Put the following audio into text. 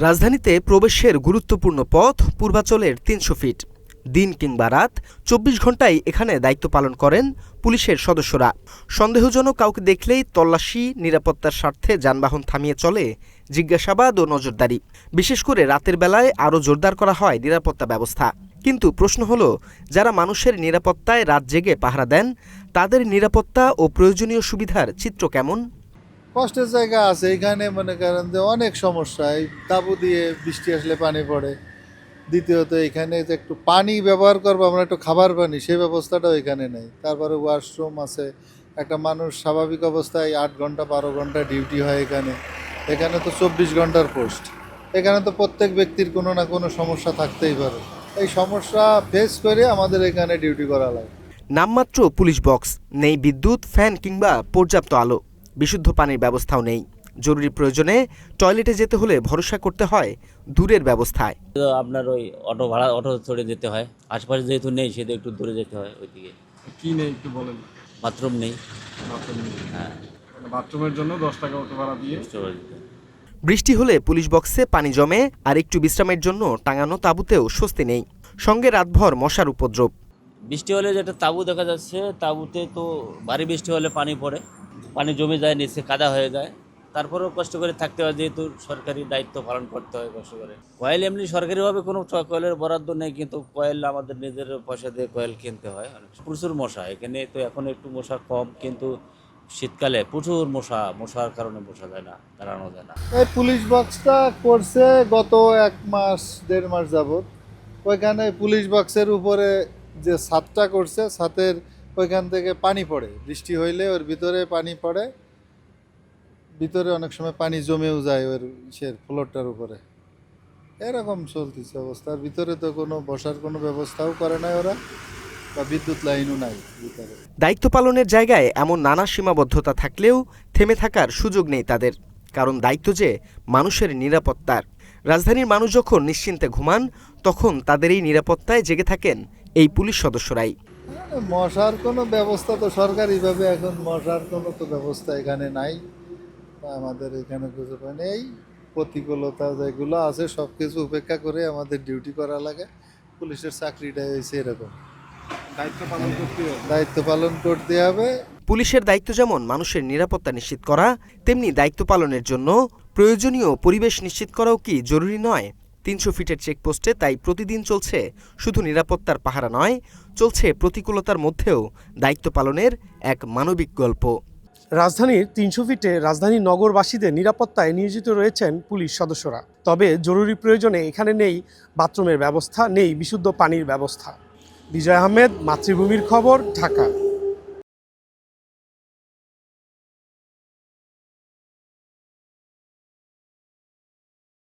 রাজধানীতে প্রবেশের গুরুত্বপূর্ণ পথ পূর্বাচলের ৩০০ ফিট। দিন কিংবা রাত ২৪ ঘন্টায় এখানে দায়িত্ব পালন করেন পুলিশের সদস্যরা। সন্দেহজনক কাউকে দেখলেই তল্লাশি, নিরাপত্তার স্বার্থে যানবাহন থামিয়ে চলে জিজ্ঞাসাবাদ ও নজরদারি। বিশেষ করে রাতের বেলায় আরও জোরদার করা হয় নিরাপত্তা ব্যবস্থা। কিন্তু প্রশ্ন হলো, যারা মানুষের নিরাপত্তায় রাত জেগে পাহারা দেন, তাদের নিরাপত্তা ও প্রয়োজনীয় সুবিধার চিত্র কেমন? কষ্টের জায়গা আছে এখানে, মনে করেন যে অনেক সমস্যা। এই তাঁবু দিয়ে বৃষ্টি আসলে পানি পড়ে। দ্বিতীয়ত এখানে যে একটু পানি ব্যবহার করবো আমরা, একটু খাবার পানি, সেই ব্যবস্থাটাও এখানে নেই। তারপরে ওয়াশরুম আছে। একটা মানুষ স্বাভাবিক অবস্থায় 8 ঘন্টা 12 ঘন্টা ডিউটি হয় এখানে। এখানে তো 24 ঘন্টার পোস্ট। এখানে তো প্রত্যেক ব্যক্তির কোনো না কোনো সমস্যা থাকতেই পারে। এই সমস্যা ফেস করে আমাদের এখানে ডিউটি করা লাগে। নামমাত্র পুলিশ বক্স, নেই বিদ্যুৎ, ফ্যান কিংবা পর্যাপ্ত আলো, বিশুদ্ধ পানির ব্যবস্থাও নেই। জরুরি প্রয়োজনে টয়লেটে যেতে হলে ভরসা করতে হয় দূরের ব্যবস্থায়। আপনার ওই অটো চড়ে যেতে হয়। আশপাশে যেহেতু নেই, সেহেতু একটু দূরে যেতে হয় ওইদিকে। কি নেই একটু বলেন। বাথরুম নেই। বাথরুম নেই। হ্যাঁ, বাথরুমের জন্য 10 টাকা অটো ভাড়া দিয়ে চড়ে যেতে হয়। বৃষ্টি হলে পুলিশ বক্সে পানি জমে, আর একটু বিশ্রামের জন্য টাঙানো তাঁবুতেও স্বস্তি নেই। সঙ্গে রাতভর মশার উপদ্রব। বৃষ্টি হলে যেটা তাঁবু দেখা যাচ্ছে, তাঁবুতে তো ভারী বৃষ্টি হলে পানি পড়ে, পানি জমে যায়, নিচে কাদা হয়ে যায়। তারপরেও কষ্ট করে থাকতে হয়, যেহেতু সরকারি দায়িত্ব পালন করতে হয় কষ্ট করে। কয়েল এমনি সরকারিভাবে কোনো কয়েলের বরাদ্দ নেই, কিন্তু কয়েল আমাদের নিজের পয়সা দিয়ে কয়েল কিনতে হয়। প্রচুর মশা এখানে। তো এখন একটু মশা কম, কিন্তু শীতকালে প্রচুর মশার কারণে বসা যায় না, দাঁড়ানো যায় না। এই পুলিশ বক্সটা করছে গত 1 মাস 1.5 মাস যাবত। ওইখানে পুলিশ বক্সের উপরে যে ছাদটা করছে, ছাদের ওইখান থেকে পানি পড়ে। বৃষ্টি হইলে ওর ভিতরে পানি পড়ে, ভিতরে অনেক সময় পানি জমেও যায় ওর ফ্লোরটার উপরে। এরকম চলতেছে অবস্থার ভিতরে। তো কোনো বসার কোনো ব্যবস্থাও করে নাই ওরা, বা বিদ্যুৎ লাইনও নাই ভিতরে। দায়িত্ব পালনের জায়গায় এমন নানা সীমাবদ্ধতা থাকলেও থেমে থাকার সুযোগ নেই তাদের, কারণ দায়িত্ব যে মানুষের নিরাপত্তার। রাজধানীর মানুষ যখন নিশ্চিন্তে ঘুমান, তখন তাদের এই নিরাপত্তায় জেগে থাকেন এই পুলিশ সদস্যরাই। মশার কোনো ব্যবস্থা তো সরকারিভাবে এখন মশার কোনো তো ব্যবস্থা এখানে নাই। আমাদের এখানে কিছু নেই। প্রতিকূলতা যেগুলো আছে সব কিছু উপেক্ষা করে আমাদের ডিউটি করা লাগে। পুলিশের চাকরিটাই হয়েছে এরকম। দায়িত্ব পালন করতে হবে। পুলিশের দায়িত্ব যেমন মানুষের নিরাপত্তা নিশ্চিত করা, তেমনি দায়িত্ব পালনের জন্য প্রয়োজনীয় পরিবেশ নিশ্চিত করাও কি জরুরি নয়? ৩০০ ফিটের চেকপোস্টে তাই প্রতিদিন চলছে শুধু নিরাপত্তার পাহারা নয়, চলছে প্রতিকূলতার মধ্যেও দায়িত্ব পালনের এক মানবিক গল্প। রাজধানীর ৩০০ ফিটে রাজধানী নগরবাসীদের নিরাপত্তায় নিয়োজিত রয়েছেন পুলিশ সদস্যরা। তবে জরুরি প্রয়োজনে এখানে নেই বাথরুমের ব্যবস্থা, নেই বিশুদ্ধ পানির ব্যবস্থা। বিজয় আহমেদ, মাতৃভূমির খবর, ঢাকা।